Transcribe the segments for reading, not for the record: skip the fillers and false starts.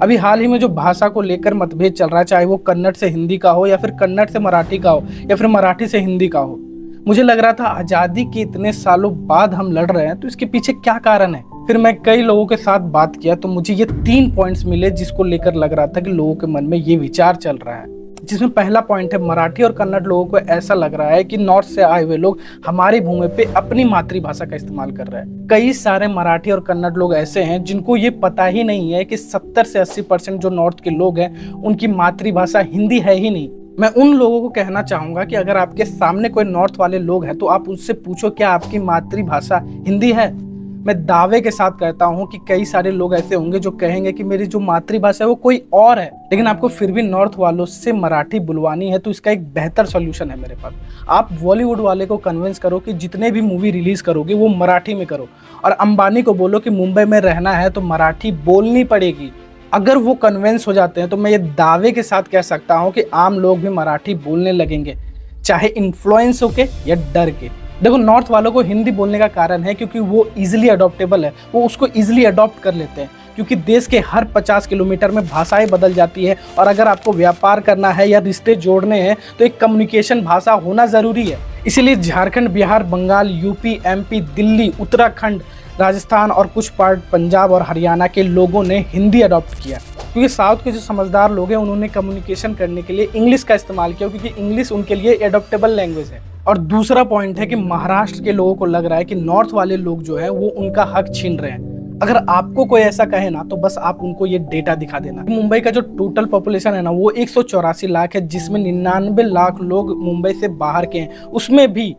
अभी हाल ही में जो भाषा को लेकर मतभेद चल रहा है, चाहे वो कन्नड़ से हिंदी का हो या फिर कन्नड़ से मराठी का हो या फिर मराठी से हिंदी का हो, मुझे लग रहा था आज़ादी के इतने सालों बाद हम लड़ रहे हैं तो इसके पीछे क्या कारण है। फिर मैं कई लोगों के साथ बात किया तो मुझे ये 3 पॉइंट्स मिले जिसको लेकर लग रहा था कि लोगों के मन में ये विचार चल रहा है। जिसमें पहला पॉइंट है, मराठी और कन्नड़ लोगों को ऐसा लग रहा है कि नॉर्थ से आए हुए लोग हमारी भूमि पे अपनी मातृभाषा का इस्तेमाल कर रहे हैं। कई सारे मराठी और कन्नड़ लोग ऐसे हैं जिनको ये पता ही नहीं है कि 70 से 80% जो नॉर्थ के लोग हैं उनकी मातृभाषा हिंदी है ही नहीं। मैं उन लोगों को कहना चाहूंगा कि अगर आपके सामने कोई नॉर्थ वाले लोग हैं तो आप उससे पूछो क्या आपकी मातृभाषा हिंदी है। मैं दावे के साथ कहता हूं कि कई सारे लोग ऐसे होंगे जो कहेंगे कि मेरी जो मातृभाषा है वो कोई और है, लेकिन आपको फिर भी नॉर्थ वालों से मराठी बुलवानी है तो इसका एक बेहतर सॉल्यूशन है मेरे पास। आप बॉलीवुड वाले को कन्विंस करो कि जितने भी मूवी रिलीज करोगे वो मराठी में करो, और अंबानी को बोलो कि मुंबई में रहना है तो मराठी बोलनी पड़ेगी। अगर वो कन्विंस हो जाते हैं तो मैं ये दावे के साथ कह सकता हूँ कि आम लोग भी मराठी बोलने लगेंगे, चाहे इन्फ्लुएंस होके या डर के। देखो, नॉर्थ वालों को हिंदी बोलने का कारण है क्योंकि वो इजीली अडॉप्टेबल है, वो उसको इजीली अडॉप्ट कर लेते हैं क्योंकि देश के हर 50 किलोमीटर में भाषाएं बदल जाती है, और अगर आपको व्यापार करना है या रिश्ते जोड़ने हैं तो एक कम्युनिकेशन भाषा होना ज़रूरी है। इसीलिए झारखंड, बिहार, बंगाल, यूपी, एमपी, दिल्ली, उत्तराखंड, राजस्थान और कुछ पार्ट पंजाब और हरियाणा के लोगों ने हिंदी अडॉप्ट किया, क्योंकि साउथ के जो समझदार लोग हैं उन्होंने कम्युनिकेशन करने के लिए इंग्लिश का इस्तेमाल किया, क्योंकि इंग्लिश उनके लिए एडॉप्टेबल लैंग्वेज है। और दूसरा पॉइंट है कि महाराष्ट्र के लोगों को लग रहा है कि नॉर्थ वाले लोग जो है वो उनका हक छीन रहे हैं। अगर आपको कोई ऐसा कहे ना तो बस आप उनको ये डेटा दिखा देना। मुंबई का जो टोटल पॉपुलेशन है ना वो 184 लाख है, जिसमें 99 लाख लोग मुंबई से बाहर के हैं। उसमें भी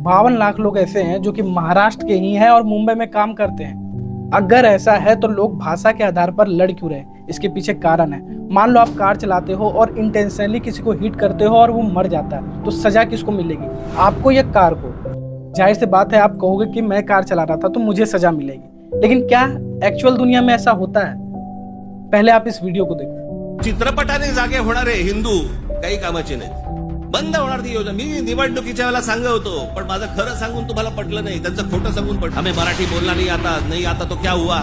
52 लाख लोग ऐसे हैं जो कि महाराष्ट्र के ही हैं और मुंबई में काम करते हैं। अगर ऐसा है तो लोग भाषा के आधार पर लड़ क्यों रहे? इसके पीछे कारण है। मान लो आप कार चलाते हो और इंटेंशनली किसी को हिट करते हो और वो मर जाता है, तो सजा किसको मिलेगी? आपको या कार को? जाहिर सी बात है आप कहोगे कि मैं कार चला रहा था तो मुझे सजा मिलेगी, लेकिन क्या एक्चुअल दुनिया में ऐसा होता है? पहले आप इस वीडियो को देखो। चित्रपटाने जागे होणारे हिंदू काही कामाचे नाहीत, बंद होणार ती योजना। मी निवडणुकीच्या वेळेला सांगत होतो, पण माझं खरं सांगून तुम्हाला पटलं नाही, त्यांचं खोटं सांगून पटलं। हमें मराठी बोलना नहीं आता तो क्या हुआ?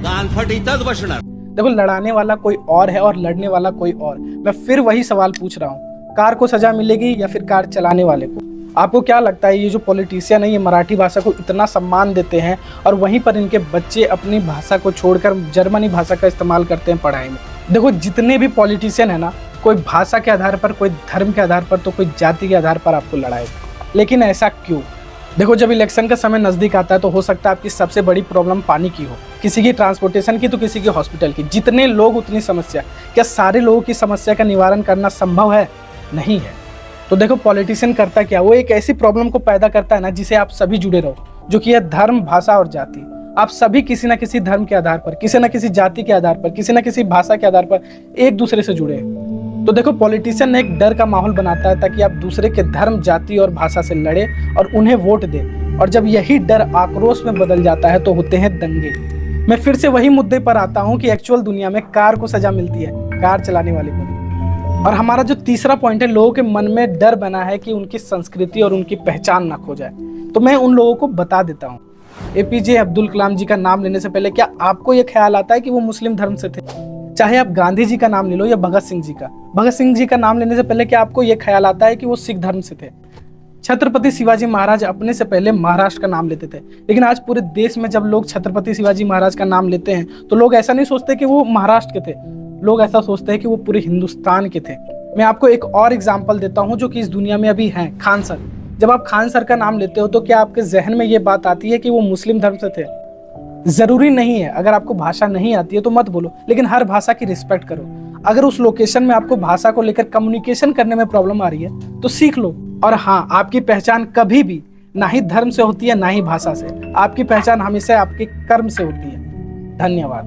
कानफट इथंच बसणार। देखो, लड़ाने वाला कोई और है और लड़ने वाला कोई और। मैं फिर वही सवाल पूछ रहा हूँ, कार को सजा मिलेगी या फिर कार चलाने वाले को? आपको क्या लगता है ये जो पॉलिटिशियन है ये मराठी भाषा को इतना सम्मान देते हैं और वहीं पर इनके बच्चे अपनी भाषा को छोड़कर जर्मनी भाषा का इस्तेमाल करते हैं पढ़ाई में? देखो, जितने भी पॉलिटिशियन है ना, कोई भाषा के आधार पर, कोई धर्म के आधार पर, तो कोई जाति के आधार पर आपको लड़ाएगा। लेकिन ऐसा क्यों? देखो, जब इलेक्शन का समय नज़दीक आता है तो हो सकता है आपकी सबसे बड़ी प्रॉब्लम पानी की हो, किसी की ट्रांसपोर्टेशन की तो किसी की हॉस्पिटल की। जितने लोग उतनी समस्या। क्या सारे लोगों की समस्या का निवारण करना संभव है? नहीं है। तो देखो, पॉलिटिशियन करता क्या? वो एक ऐसी प्रॉब्लम को पैदा करता है ना जिसे आप सभी जुड़े रहो, जो कि है धर्म, भाषा और जाति। आप सभी किसी न किसी धर्म के आधार पर, किसी न किसी जाति के आधार पर, किसी न किसी भाषा के आधार पर एक दूसरे से जुड़े हैं। तो देखो, पॉलिटिशियन ने एक डर का माहौल बनाता है ताकि आप दूसरे के धर्म, जाति और भाषा से लड़े और उन्हें वोट दें, और जब यही डर आक्रोश में बदल जाता है तो होते हैं दंगे। मैं फिर से वही मुद्दे पर आता हूं कि एक्चुअल दुनिया में कार को सजा मिलती है, कार चलाने वाले को। और हमारा जो तीसरा पॉइंट है, लोगों के मन में डर बना है कि उनकी संस्कृति और उनकी पहचान ना खो जाए। तो मैं उन लोगों को बता देता हूँ, APJ अब्दुल कलाम जी का नाम लेने से पहले क्या आपको यह ख्याल आता है कि वो मुस्लिम धर्म से थे? चाहे आप गांधी जी का नाम ले लो या भगत सिंह जी का। भगत सिंह जी का नाम लेने से पहले क्या आपको यह ख्याल आता है कि वो सिख धर्म से थे? छत्रपति शिवाजी महाराज अपने से पहले महाराष्ट्र का नाम लेते थे, लेकिन आज पूरे देश में जब लोग छत्रपति शिवाजी महाराज का नाम लेते हैं तो लोग ऐसा नहीं सोचते कि वो महाराष्ट्र के थे, लोग ऐसा सोचते हैं कि वो पूरे हिंदुस्तान के थे। मैं आपको एक और एग्जाम्पल देता हूँ जो कि इस दुनिया में अभी हैं, खान सर। जब आप खान सर का नाम लेते हो तो क्या आपके जहन में ये बात आती है कि वो मुस्लिम धर्म से थे? जरूरी नहीं है। अगर आपको भाषा नहीं आती है तो मत बोलो, लेकिन हर भाषा की रिस्पेक्ट करो। अगर उस लोकेशन में आपको भाषा को लेकर कम्युनिकेशन करने में प्रॉब्लम आ रही है तो सीख लो। और हाँ, आपकी पहचान कभी भी ना ही धर्म से होती है ना ही भाषा से। आपकी पहचान हमेशा आपके कर्म से होती है। धन्यवाद।